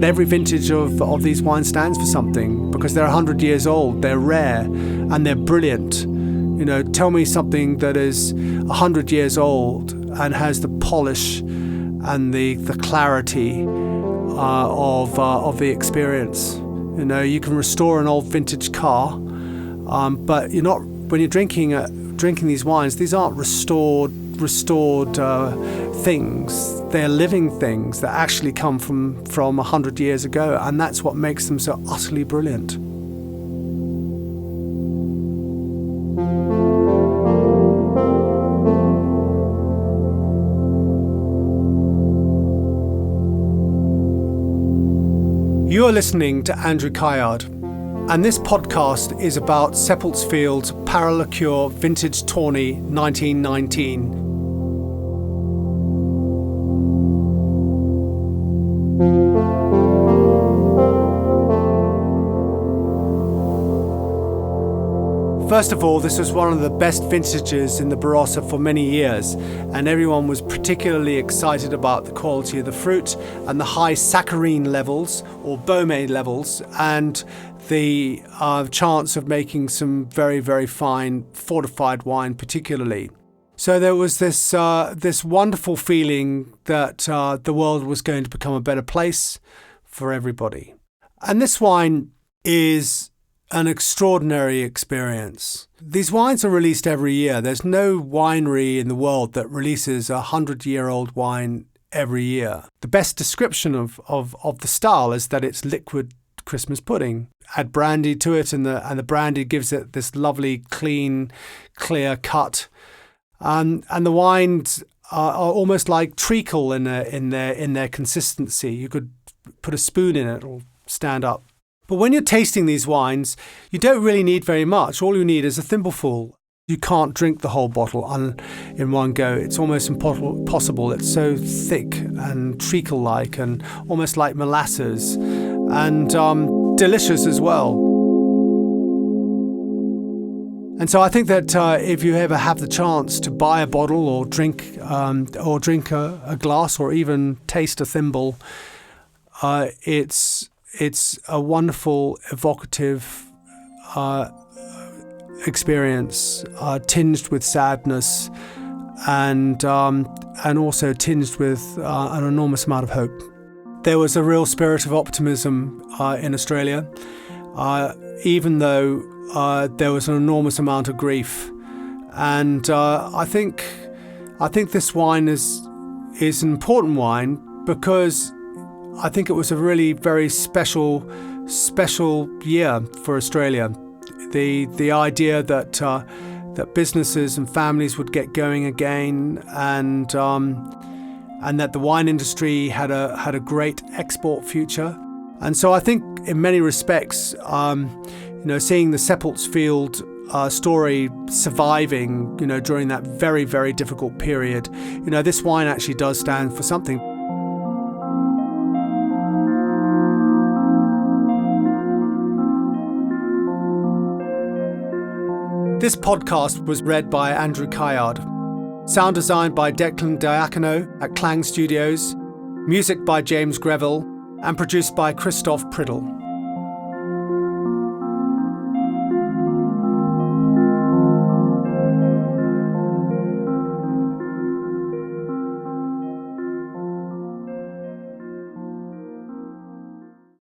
every vintage of these wines stands for something because they're 100 years old, they're rare, and they're brilliant. You know, tell me something that is 100 years old and has the polish and the clarity of the experience. You know, you can restore an old vintage car, but you're not. When you're drinking these wines, these aren't restored things. They're living things that actually come from 100 years ago, and that's what makes them so utterly brilliant. You are listening to Andrew Caillard, and this podcast is about Seppeltsfield's Paraliqueur Vintage Tawny 1919. First of all, this was one of the best vintages in the Barossa for many years, and everyone was particularly excited about the quality of the fruit and the high saccharine levels, or borne levels, and the chance of making some very, very fine fortified wine particularly. So there was this wonderful feeling that the world was going to become a better place for everybody. And this wine is an extraordinary experience. These wines are released every year. There's no winery in the world that releases a 100-year-old wine every year. The best description of the style is that it's liquid Christmas pudding. Add brandy to it, and the brandy gives it this lovely, clean, clear cut. And the wines are almost like treacle in their consistency. You could put a spoon in it, it'll stand up. But when you're tasting these wines, you don't really need very much. All you need is a thimbleful. You can't drink the whole bottle in one go. It's almost impossible. It's so thick and treacle-like and almost like molasses, and delicious as well. And so I think that if you ever have the chance to buy a bottle or drink a glass or even taste a thimble, it's a wonderful, evocative experience, tinged with sadness and also tinged with an enormous amount of hope. There was a real spirit of optimism in Australia, even though there was an enormous amount of grief. And I think this wine is an important wine because I think it was a really very special year for Australia. The idea that businesses and families would get going again, and that the wine industry had a great export future. And so I think in many respects, seeing the Seppeltsfield story surviving, during that very, very difficult period, this wine actually does stand for something. This podcast was read by Andrew Caillard. Sound designed by Declan Diacono at Clang Studios. Music by James Greville. And produced by Christoph Priddle.